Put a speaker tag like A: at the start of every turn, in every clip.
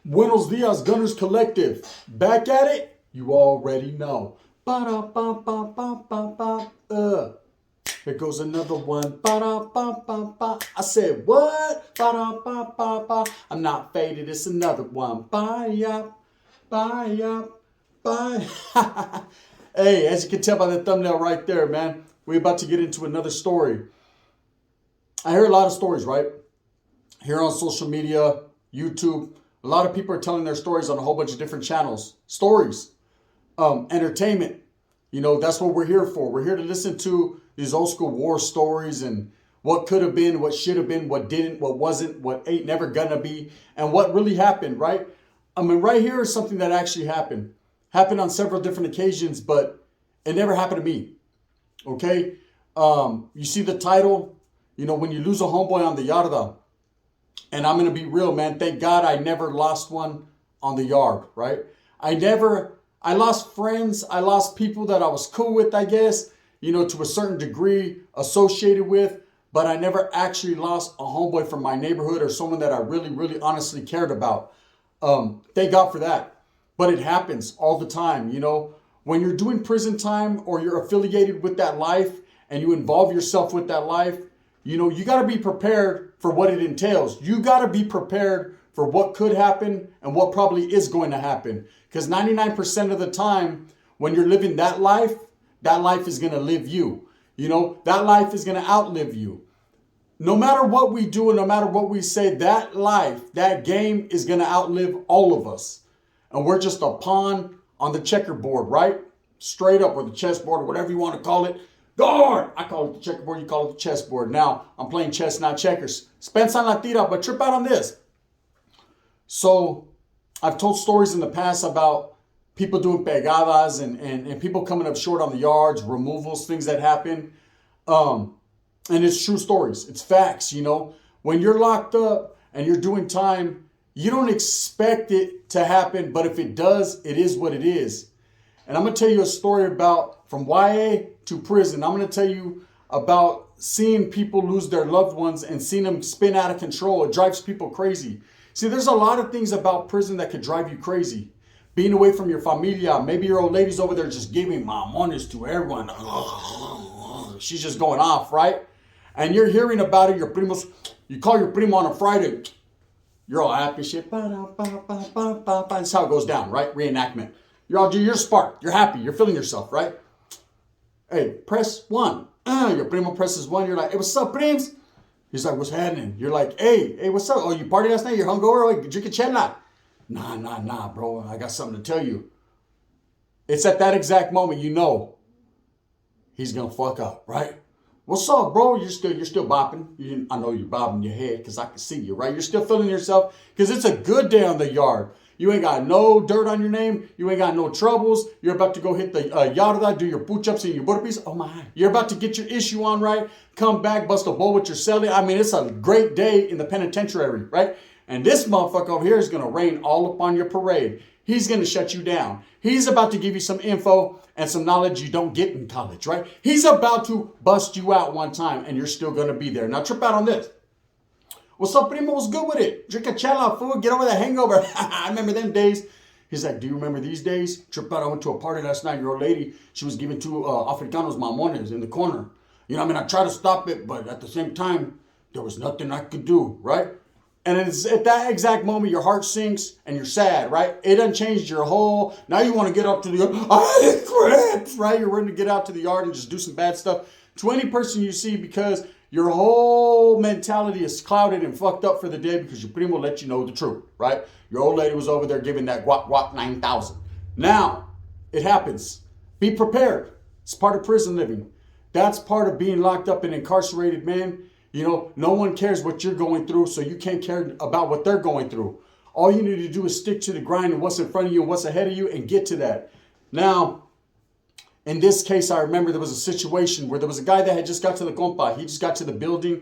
A: Buenos dias, Gunners Collective. Back at it? You already know. Ba-da-ba-ba-ba-ba-ba. Here goes another one. Ba-da-ba-ba-ba. I said, what? Ba-da-ba-ba-ba. I'm not faded, it's another one. Bye-ya, bye-ya, bye. Hey, as you can tell by the thumbnail right there, man, we're about to get into another story. I hear a lot of stories, right? Here on social media, YouTube. A lot of people are telling their stories on a whole bunch of different channels. Stories, entertainment. You know, that's what we're here for. We're here to listen to these old school war stories and what could have been, what should have been, what didn't, what wasn't, what ain't never gonna be, and what really happened, right? I mean, right here is something that actually happened. Happened on several different occasions, but it never happened to me. Okay? You see the title, you know, when you lose a homeboy on the yarda. And I'm going to be real, man. Thank God I never lost one on the yard, right? I lost friends. I lost people that I was cool with, I guess, you know, to a certain degree associated with. But I never actually lost a homeboy from my neighborhood or someone that I really, really honestly cared about. Thank God for that. But it happens all the time, you know. When you're doing prison time or you're affiliated with that life and you involve yourself with that life, you know, you got to be prepared for what it entails. You got to be prepared for what could happen and what probably is going to happen. Because 99% of the time, when you're living that life is going to live you. You know, that life is going to outlive you. No matter what we do and no matter what we say, that life, that game is going to outlive all of us. And we're just a pawn on the checkerboard, right? Straight up, or the chessboard, or whatever you want to call it. Guard! I call it the checkerboard, you call it the chessboard. Now, I'm playing chess, not checkers. Spence on la tira, but trip out on this. So, I've told stories in the past about people doing pegadas and people coming up short on the yards, removals, things that happen. And it's true stories. It's facts, you know. When you're locked up and you're doing time, you don't expect it to happen, but if it does, it is what it is. And I'm going to tell you a story about from YA to prison. I'm going to tell you about seeing people lose their loved ones and seeing them spin out of control. It drives people crazy. See, there's a lot of things about prison that could drive you crazy. Being away from your familia. Maybe your old lady's over there just giving mamones to everyone. She's just going off, right? And you're hearing about it. Your primos, you call your primo on a Friday. You're all happy shit. That's how it goes down, right? Reenactment. You're sparked. You're happy. You're feeling yourself, right? Hey, press 1. Your primo presses 1. You're like, hey, what's up, prims? He's like, what's happening? You're like, hey, what's up? Oh, you partied last night? You're hungover? Oh, drink a chela? Nah, bro. I got something to tell you. It's at that exact moment you know he's going to fuck up, right? What's up, bro? You're still bopping. I know you're bobbing your head because I can see you, right? You're still feeling yourself because it's a good day on the yard. You ain't got no dirt on your name. You ain't got no troubles. You're about to go hit the yarda, do your push-ups and your burpees. Oh my. You're about to get your issue on, right? Come back, bust a bowl with your celly. I mean, it's a great day in the penitentiary, right? And this motherfucker over here is going to rain all up on your parade. He's going to shut you down. He's about to give you some info and some knowledge you don't get in college, right? He's about to bust you out one time and you're still going to be there. Now trip out on this. What's up, primo? What's good with it? Drink a chela, fool. Get over that hangover. I remember them days. He's like, do you remember these days? Trip out. I went to a party last night. Your old lady, she was giving 2 Africanos mamones in the corner. You know, I mean, I tried to stop it, but at the same time, there was nothing I could do, right? And it's at that exact moment, your heart sinks and you're sad, right? It done changed your whole, now you want to get up to the yard. I cramps, right? You're ready to get out to the yard and just do some bad stuff to any person you see because your whole mentality is clouded and fucked up for the day because your primo let you know the truth, right? Your old lady was over there giving that guac 9,000. Now, it happens. Be prepared. It's part of prison living. That's part of being locked up and incarcerated, man. You know, no one cares what you're going through, so you can't care about what they're going through. All you need to do is stick to the grind and what's in front of you and what's ahead of you and get to that. Now, In this case, I remember there was a situation where there was a guy that had just got to the compa. He just got to the building.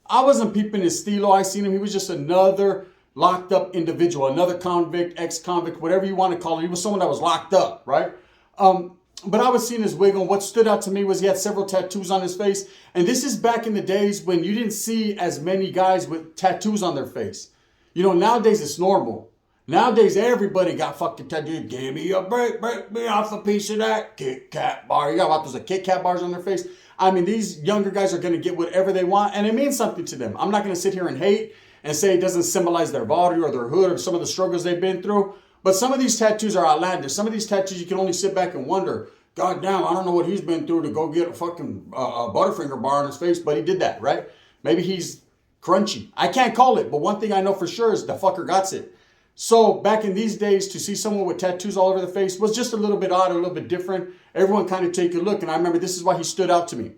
A: I wasn't peeping his stilo. I seen him. He was just another locked up individual, another convict, ex-convict, whatever you want to call it. He was someone that was locked up, right? But I was seeing his wig on. What stood out to me was he had several tattoos on his face. And this is back in the days when you didn't see as many guys with tattoos on their face. You know, nowadays it's normal. Nowadays, everybody got fucking tattoos. Give me a break me off a piece of that Kit Kat bar. You got what, those Kit Kat bars on their face? I mean, these younger guys are going to get whatever they want, and it means something to them. I'm not going to sit here and hate and say it doesn't symbolize their body or their hood or some of the struggles they've been through. But some of these tattoos are outlandish. Some of these tattoos, you can only sit back and wonder, God damn, I don't know what he's been through to go get a fucking Butterfinger bar on his face, but he did that, right? Maybe he's crunchy. I can't call it, but one thing I know for sure is the fucker got it. So back in these days, to see someone with tattoos all over the face was just a little bit odd, a little bit different. Everyone kind of take a look. And I remember this is why he stood out to me.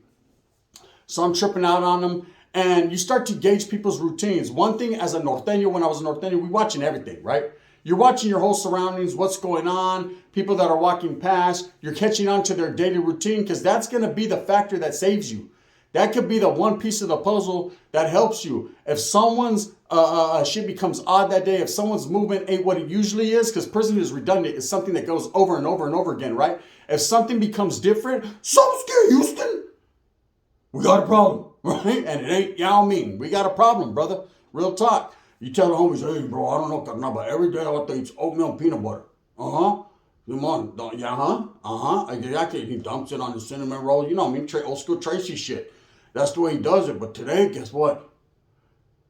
A: So I'm tripping out on him. And you start to gauge people's routines. One thing as a norteño, when I was a norteño, we watching everything, right? You're watching your whole surroundings, what's going on, people that are walking past. You're catching on to their daily routine because that's going to be the factor that saves you. That could be the one piece of the puzzle that helps you. If someone's shit becomes odd that day, if someone's movement ain't what it usually is, because prison is redundant, it's something that goes over and over and over again, right? If something becomes different, so scared, Houston, we got a problem, right? And it ain't Yao Ming. We got a problem, brother. Real talk. You tell the homies, hey, bro, I don't know, carnal, but every day I think it's oatmeal and peanut butter. Uh-huh. Come on, yeah, huh? Uh-huh. Exactly. He dumps it on the cinnamon roll. You know what I mean? Old school Tracy shit. That's the way he does it. But today, guess what?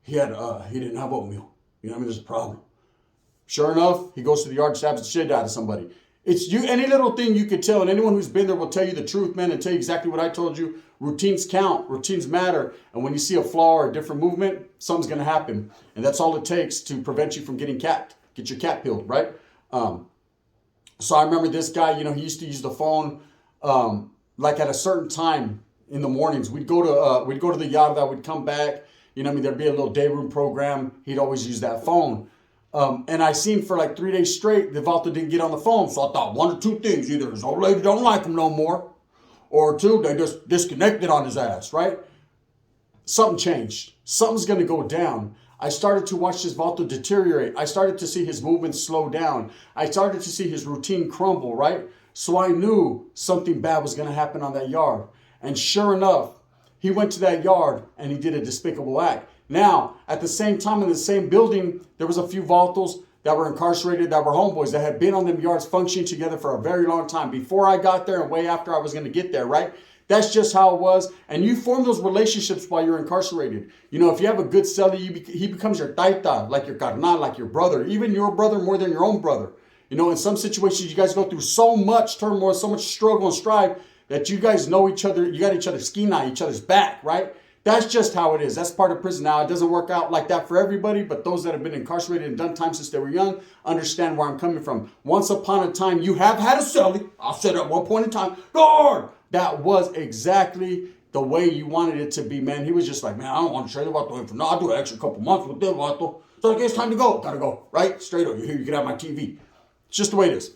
A: He didn't have oatmeal. You know what I mean? There's a problem. Sure enough, he goes to the yard, stabs the shit out of somebody. It's you. Any little thing you could tell, and anyone who's been there will tell you the truth, man, and tell you exactly what I told you. Routines count. Routines matter. And when you see a flaw or a different movement, something's going to happen. And that's all it takes to prevent you from getting capped. Get your cat peeled, right? So I remember this guy, you know, he used to use the phone like at a certain time in the mornings. We'd go to the yarda, we'd come back, you know what I mean, there'd be a little day room program. He'd always use that phone. And I seen for like 3 days straight, the Valto didn't get on the phone. So I thought one or two things, either his old lady don't like him no more, or two, they just disconnected on his ass, right? Something changed. Something's going to go down. I started to watch this Valto deteriorate. I started to see his movements slow down. I started to see his routine crumble, right? So I knew something bad was going to happen on that yard. And sure enough, he went to that yard and he did a despicable act. Now, at the same time in the same building, there was a few Valtos that were incarcerated, that were homeboys, that had been on them yards functioning together for a very long time. Before I got there and way after I was going to get there, right? That's just how it was. And you form those relationships while you're incarcerated. You know, if you have a good cellie, he becomes your taita, like your carnal, like your brother, even your brother more than your own brother. You know, in some situations, you guys go through so much turmoil, so much struggle and strife that you guys know each other. You got each other's skina, each other's back, right? That's just how it is. That's part of prison. Now, it doesn't work out like that for everybody, but those that have been incarcerated and done time since they were young understand where I'm coming from. Once upon a time, you have had a cellie. I said at one point in time, Lord, that was exactly the way you wanted it to be, man. He was just like, man, I don't want to trade about him for no. I'll do an extra couple months with them, Vato. So I guess it's time to go. Gotta go, right? Straight up. You're here, you can have my TV. It's just the way it is.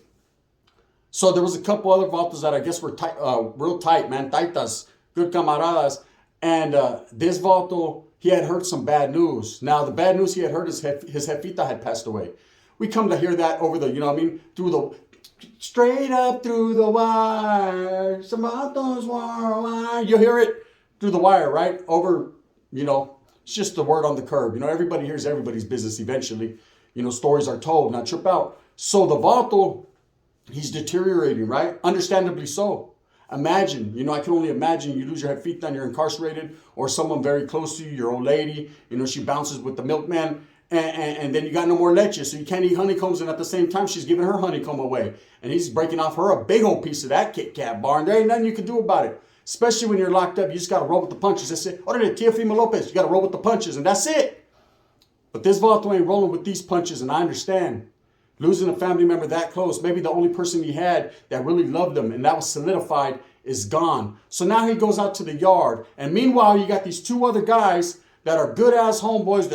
A: So there was a couple other Valtos that I guess were tight, real tight, man. Taitas, good camaradas. And this Valto, he had heard some bad news. Now, the bad news he had heard is his jefita had passed away. We come to hear that over the, you know what I mean, through the, straight up through the wire. Some Valtos wire. You hear it through the wire, right? Over, you know, it's just the word on the curb. You know, everybody hears everybody's business eventually. You know, stories are told, not trip out. So the Valto, he's deteriorating, right? Understandably so. Imagine, you know, I can only imagine you lose your jefita and you're incarcerated, or someone very close to you, your old lady, you know, she bounces with the milkman, and then you got no more leche, so you can't eat honeycombs, and at the same time, she's giving her honeycomb away, and he's breaking off her a big old piece of that Kit Kat bar, and there ain't nothing you can do about it. Especially when you're locked up, you just got to roll with the punches. That's it. Orale, Tia Fima Lopez, you got to roll with the punches, and that's it. But this Valto ain't rolling with these punches, and I understand. Losing a family member that close, maybe the only person he had that really loved him and that was solidified, is gone. So now he goes out to the yard. And meanwhile, you got these two other guys that are good-ass homeboys.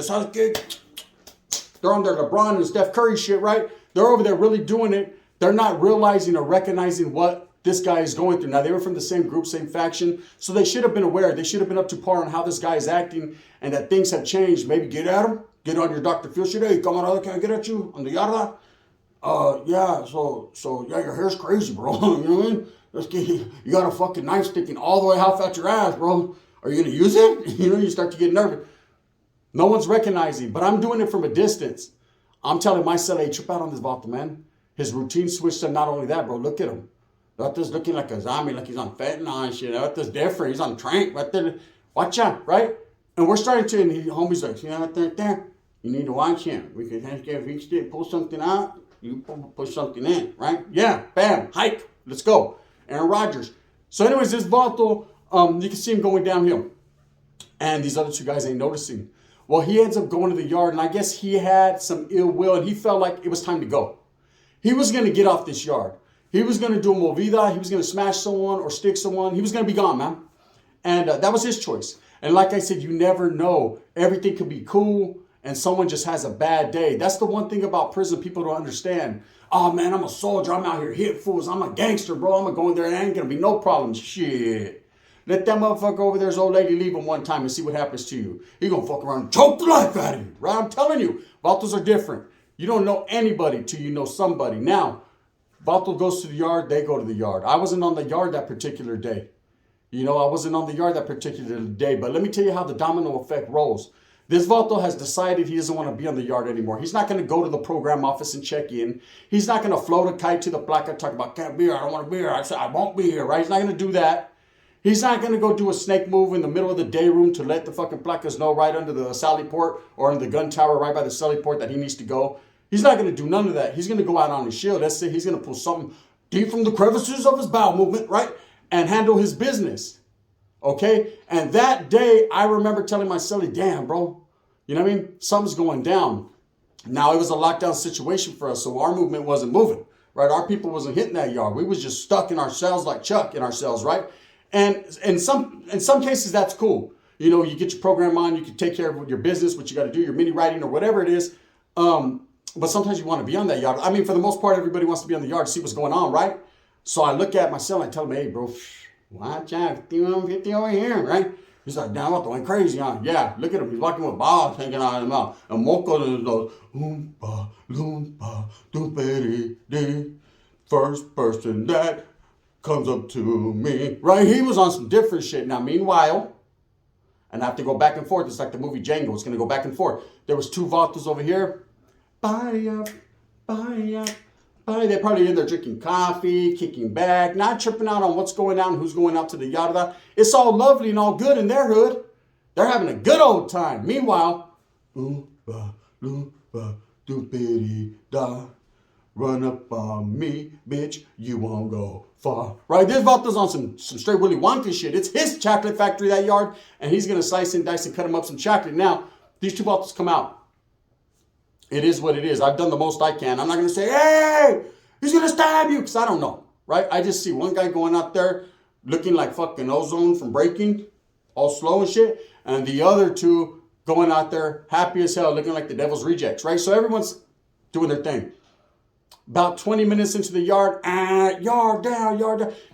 A: They're on their LeBron and Steph Curry shit, right? They're over there really doing it. They're not realizing or recognizing what this guy is going through. Now, they were from the same group, same faction, so they should have been aware. They should have been up to par on how this guy is acting and that things have changed. Maybe get at him, get on your Dr. Phil shit. Hey, come on, can I get at you on the yarda? Yeah, yeah, your hair's crazy, bro. You know what I mean? You got a fucking knife sticking all the way half out your ass, bro. Are you going to use it? You know, you start to get nervous. No one's recognizing, but I'm doing it from a distance. I'm telling myself, hey, trip out on this vato, man. His routine switched to not only that, bro. Look at him. Vato's looking like a zombie, like he's on fentanyl and shit. Vato's different. He's on trank. Watch out, right? And we're starting to, and homie's like, see that there? You need to watch him. We can reach there, pull something out. You push something in, right? Yeah, bam, hike. Let's go. Aaron Rodgers. So anyways, this vato, you can see him going downhill. And these other two guys ain't noticing. Well, he ends up going to the yard, and I guess he had some ill will, and he felt like it was time to go. He was going to get off this yard. He was going to do a movida. He was going to smash someone or stick someone. He was going to be gone, man. And that was his choice. And like I said, you never know. Everything could be cool, and someone just has a bad day. That's the one thing about prison people don't understand. Oh, man, I'm a soldier. I'm out here hitting fools. I'm a gangster, bro. I'm going to go in there and ain't going to be no problem. Shit. Let that motherfucker over there's old lady leave him one time and see what happens to you. He gonna fuck around and choke the life out of you, right? I'm telling you, vatos are different. You don't know anybody till you know somebody. Now, vato goes to the yard, they go to the yard. I wasn't on the yard that particular day. You know, I wasn't on the yard that particular day, but let me tell you how the domino effect rolls. This vato has decided he doesn't want to be on the yard anymore. He's not going to go to the program office and check in. He's not going to float a kite to the placa, talk about, can't be here, I don't want to be here, I said, I won't be here, right? He's not going to do that. He's not going to go do a snake move in the middle of the day room to let the fucking placas know right under the sally port or in the gun tower right by the sally port that he needs to go. He's not going to do none of that. He's going to go out on his shield. That's it. He's going to pull something deep from the crevices of his bowel movement, right? And handle his business. Okay? And that day, I remember telling myself, damn, bro, you know what I mean? Something's going down. Now, it was a lockdown situation for us, so our movement wasn't moving, right? Our people wasn't hitting that yard. We was just stuck in our cells like Chuck in our cells, right? And in some cases, that's cool. You know, you get your program on, you can take care of your business, what you got to do, your mini writing or whatever it is. But sometimes you want to be on that yard. I mean, for the most part, everybody wants to be on the yard to see what's going on, right? So I look at myself and I tell him, hey, bro, watch out, 50 over here, right? He's like, damn, I'm going crazy, huh? Yeah, look at him. He's walking with balls hanging out of his mouth. And Moko goes, oompa, loompa, doopity-dee. First person that comes up to me, right? He was on some different shit. Now, meanwhile, and I have to go back and forth. It's like the movie Django. It's going to go back and forth. There was two vatos over here. Bye. They're probably in there drinking coffee, kicking back, not tripping out on what's going on, who's going out to the yarda. It's all lovely and all good in their hood. They're having a good old time. Meanwhile, oompa, loompa, doopity-da. Run up on me, bitch, you won't go far. Right? This vato's on some straight Willy Wonka shit. It's his chocolate factory, that yard, and he's going to slice and dice and cut him up some chocolate. Now, these two vatos come out. It is what it is. I've done the most I can. I'm not going to say, hey, he's going to stab you, because I don't know. Right? I just see one guy going out there looking like fucking Ozone from Breaking, all slow and shit, and the other two going out there happy as hell, looking like the devil's rejects. Right? So everyone's doing their thing. About 20 minutes into the yard, yard down.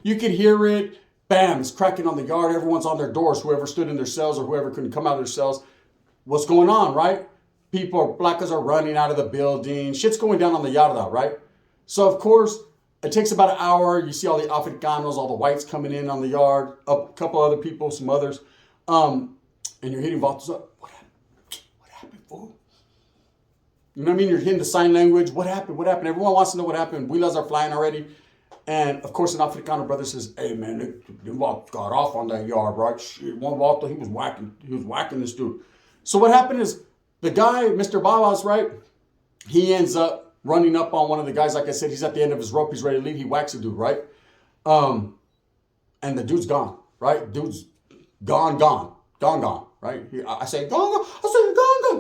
A: You could hear it. Bam, it's cracking on the yard. Everyone's on their doors, whoever stood in their cells or whoever couldn't come out of their cells. What's going on, right? Placas are running out of the building. Shit's going down on the yarda, right? So, of course, it takes about an hour. You see all the Africanos, all the whites coming in on the yard, a couple other people, some others. And you're hitting vatos up. What happened, fool? You know what I mean? You're hitting the sign language. What happened? Everyone wants to know what happened. Wheelers are flying already. And, of course, an Africano brother says, hey, man, they got off on that yard, right? Shit, one vato, he was whacking this dude. So what happened is the guy, Mr. Babas, right? He ends up running up on one of the guys. Like I said, he's at the end of his rope. He's ready to leave. He whacks a dude, right? And the dude's gone, right? Dude's gone, right? I say, gone.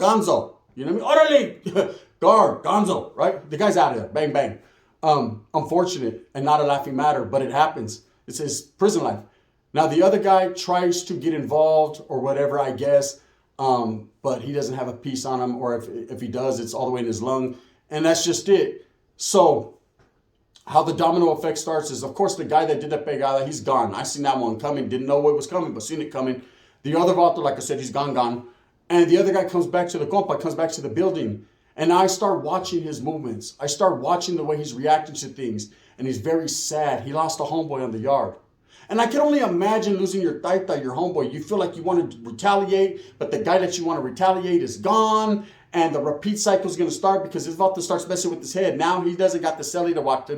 A: Gonzo. You know what I mean? Orderly, guard, Gonzo, right? The guy's out of there. Bang, bang. Unfortunate and not a laughing matter, but it happens. It's his prison life. Now, the other guy tries to get involved or whatever, I guess, but he doesn't have a piece on him, or if he does, it's all the way in his lung, and that's just it. So How the domino effect starts is, of course, the guy that did that pegada, he's gone. I seen that one coming. Didn't know what was coming, but seen it coming. The other vato, like I said, he's gone. And the other guy comes back to the compa, comes back to the building. And I start watching his movements. I start watching the way he's reacting to things. And he's very sad. He lost a homeboy on the yard. And I can only imagine losing your taita, your homeboy. You feel like you want to retaliate, but the guy that you want to retaliate is gone. And the repeat cycle is going to start because his vato starts messing with his head. Now he doesn't got the celly to walk.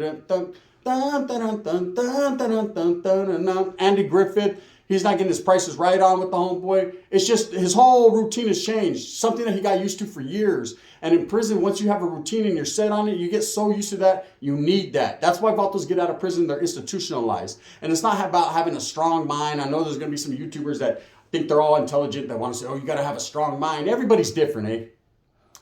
A: Andy Griffith, he's not getting his prices right on with the homeboy. It's just his whole routine has changed. Something that he got used to for years. And in prison, once you have a routine and you're set on it, you get so used to that, you need that. That's why vatos get out of prison. They're institutionalized. And it's not about having a strong mind. I know there's going to be some YouTubers that think they're all intelligent, that want to say, oh, you got to have a strong mind. Everybody's different, eh?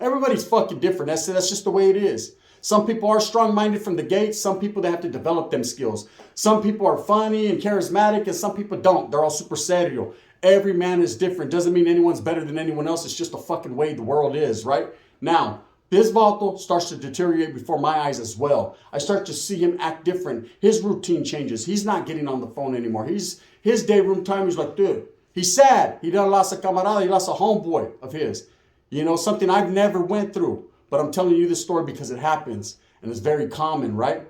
A: Everybody's fucking different. That's just the way it is. Some people are strong-minded from the gate. Some people, they have to develop them skills. Some people are funny and charismatic, and some people don't. They're all super serio. Every man is different. Doesn't mean anyone's better than anyone else. It's just the fucking way the world is, right? Now, this vato starts to deteriorate before my eyes as well. I start to see him act different. His routine changes. He's not getting on the phone anymore. His day room time, he's like, dude, he's sad. He done lost a camarada. He lost a homeboy of his. You know, something I've never went through. But I'm telling you this story because it happens. And it's very common, right?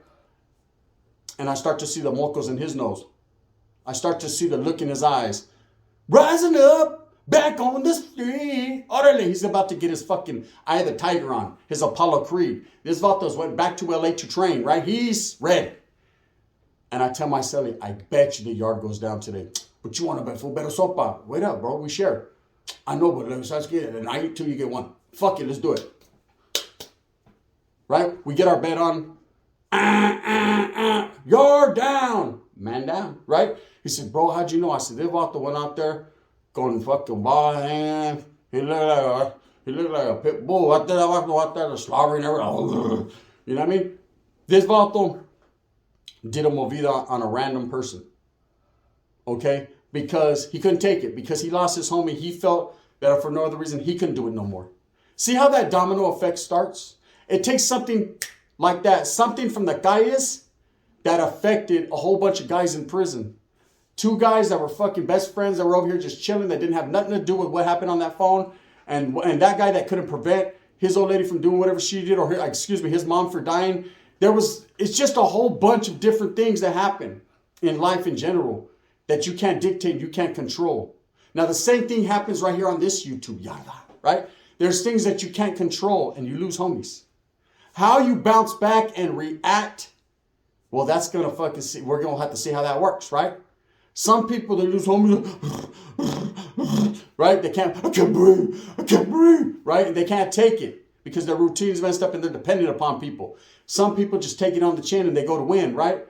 A: And I start to see the mocos in his nose. I start to see the look in his eyes. Rising up, back on the street. Orderly, he's about to get his fucking Eye of the Tiger on. His Apollo Creed. This vatos went back to LA to train, right? He's ready. And I tell my celly, I bet you the yard goes down today. But you want to bet for better sopa. Wait up, bro. We share. I know, but let's get it. And I eat two, you get one. Fuck it, let's do it. Right? We get our bet on. You're down. Man down, right? He said, bro, how'd you know? I said, they vato went out there going fucking ball hand. He looked like a pit bull. Out there, slobbering everything. You know what I mean? This vato did a movida on a random person. Okay? Because he couldn't take it. Because he lost his homie. He felt that for no other reason, he couldn't do it no more. See how that domino effect starts? It takes something like that. Something from the calles that affected a whole bunch of guys in prison. Two guys that were fucking best friends that were over here just chilling. That didn't have nothing to do with what happened on that phone. And that guy that couldn't prevent his old lady from doing whatever she did. Or his mom for dying. It's just a whole bunch of different things that happen in life in general. That you can't dictate, you can't control. Now, the same thing happens right here on this YouTube, yada, right? There's things that you can't control and you lose homies. How you bounce back and react, well, that's going to fucking see. We're going to have to see how that works, right? Some people, they lose homies, right? I can't breathe, right? And they can't take it because their routine's messed up and they're dependent upon people. Some people just take it on the chin and they go to win, right?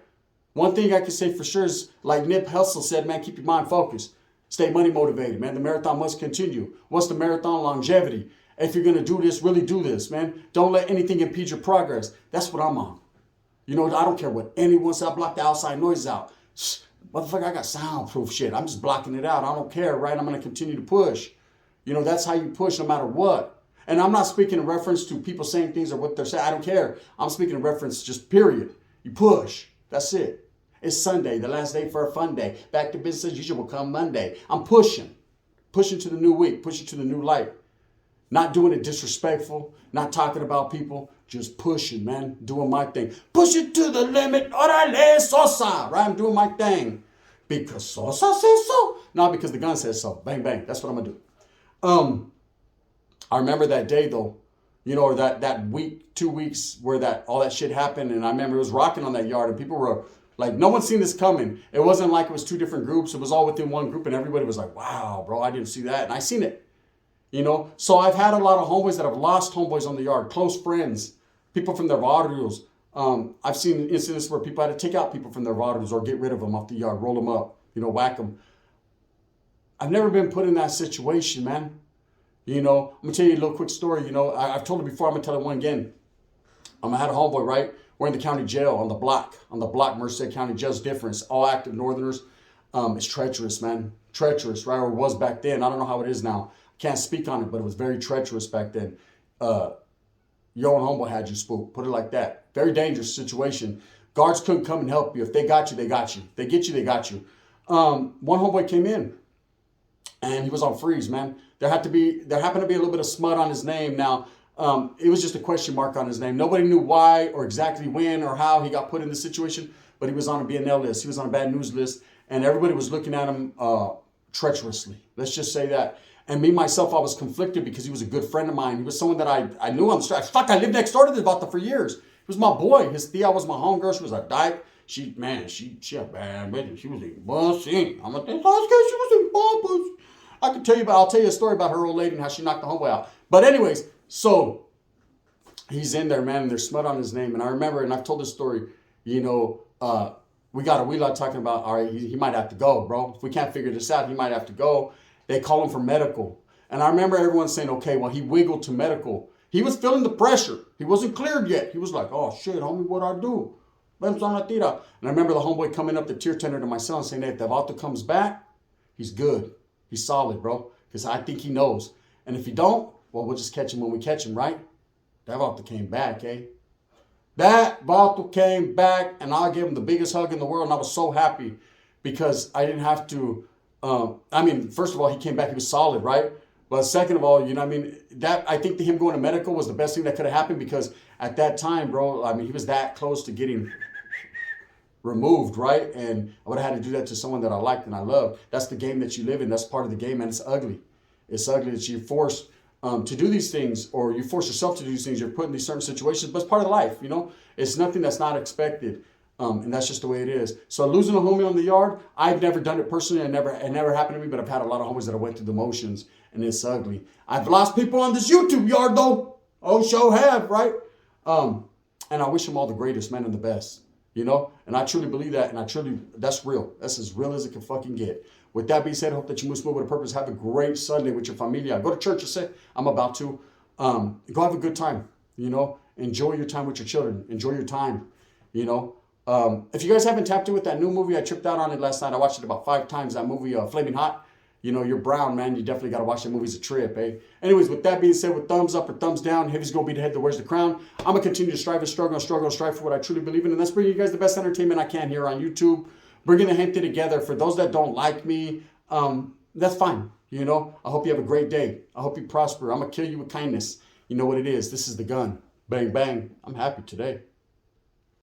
A: One thing I can say for sure is, like Nip Hussle said, man, keep your mind focused. Stay money motivated, man. The marathon must continue. What's the marathon longevity? If you're going to do this, really do this, man. Don't let anything impede your progress. That's what I'm on. You know, I don't care what anyone says. I block the outside noise out. Motherfucker, I got soundproof shit. I'm just blocking it out. I don't care, right? I'm going to continue to push. You know, that's how you push no matter what. And I'm not speaking in reference to people saying things or what they're saying. I don't care. I'm speaking in reference just period. You push. That's it. It's Sunday, the last day for a fun day. Back to business as usual come Monday. I'm pushing. Pushing to the new week. Pushing to the new light. Not doing it disrespectful. Not talking about people. Just pushing, man. Doing my thing. Push it to the limit. Orale, Sosa. Right? I'm doing my thing. Because Sosa says so. Not because the gun says so. Bang, bang. That's what I'm going to do. I remember that day, though. You know, or that week, 2 weeks where all that shit happened. And I remember it was rocking on that yard. And people were... like, no one's seen this coming. It wasn't like it was two different groups. It was all within one group, and everybody was like, wow, bro, I didn't see that. And I seen it, you know? So I've had a lot of homeboys that have lost homeboys on the yard, close friends, people from their barrios. I've seen incidents where people had to take out people from their barrios or get rid of them off the yard, roll them up, you know, whack them. I've never been put in that situation, man. You know, I'm going to tell you a little quick story. You know, I've told it before. I'm going to tell it one again. I had a homeboy, right? We're in the county jail on the block. Merced County Jail's different. It's all active Northerners. It's treacherous, man. Treacherous, right? Or it was back then. I don't know how it is now. Can't speak on it, but it was very treacherous back then. Your own homeboy had you spooked. Put it like that. Very dangerous situation. Guards couldn't come and help you. If they got you, they got you. They get you, they got you. One homeboy came in and he was on freeze, man. There happened to be a little bit of smut on his name. Now, it was just a question mark on his name. Nobody knew why or exactly when or how he got put in this situation, but he was on a BNL list. He was on a bad news list, and everybody was looking at him treacherously. Let's just say that. And me, myself, I was conflicted because he was a good friend of mine. He was someone that I knew on the street. Fuck, I lived next door to this vato for years. He was my boy. His tia was my homegirl. She was a dyke. She a bad bitch. She was a bussing. I'm like, she was a boppers. I can tell you, but I'll tell you a story about her old lady and how she knocked the homeboy out. But anyways, so he's in there, man, and there's smut on his name. And I remember, and I've told this story, we got a wheel out talking about, all right, he might have to go, bro. If we can't figure this out, he might have to go. They call him for medical. And I remember everyone saying, okay, well, he wiggled to medical. He was feeling the pressure. He wasn't cleared yet. He was like, oh, shit, homie, what'd I do? And I remember the homeboy coming up the tier tender to my son saying, hey, if the vato comes back, he's good. He's solid, bro. Because I think he knows. And if he don't, well, we'll just catch him when we catch him, right? That vato came back, eh? That vato came back, and I gave him the biggest hug in the world, and I was so happy because I didn't have to, first of all, he came back, he was solid, right? But second of all, I think him going to medical was the best thing that could have happened because at that time, bro, he was that close to getting removed, right? And I would have had to do that to someone that I liked and I loved. That's the game that you live in. That's part of the game, and it's ugly. It's ugly that you're forced to do these things, or you force yourself to do these things. You're put in these certain situations, but it's part of life, It's nothing that's not expected, and that's just the way it is. So losing a homie on the yard, I've never done it personally. It never happened to me, but I've had a lot of homies that I went through the motions, and it's ugly. I've lost people on this YouTube yard, though. Oh, sure have, right? And I wish them all the greatest, man, and the best, And I truly believe that, and that's real. That's as real as it can fucking get. With that being said, I hope that you move smooth with a purpose. Have a great Sunday with your familia. Go to church, I said. I'm about to. Go have a good time, Enjoy your time with your children. Enjoy your time, If you guys haven't tapped in with that new movie, I tripped out on it last night. I watched it about 5 times, that movie, Flaming Hot. You're brown, man. You definitely got to watch that movie. It's a trip, eh? Anyways, with that being said, with thumbs up or thumbs down, heavy's going to be the head that wears the crown. I'm going to continue to strive and struggle and strive for what I truly believe in. And that's bringing you guys the best entertainment I can here on YouTube. Bringing the gente together. For those that don't like me, that's fine. I hope you have a great day. I hope you prosper. I'm going to kill you with kindness. You know what it is. This is the gun. Bang, bang. I'm happy today.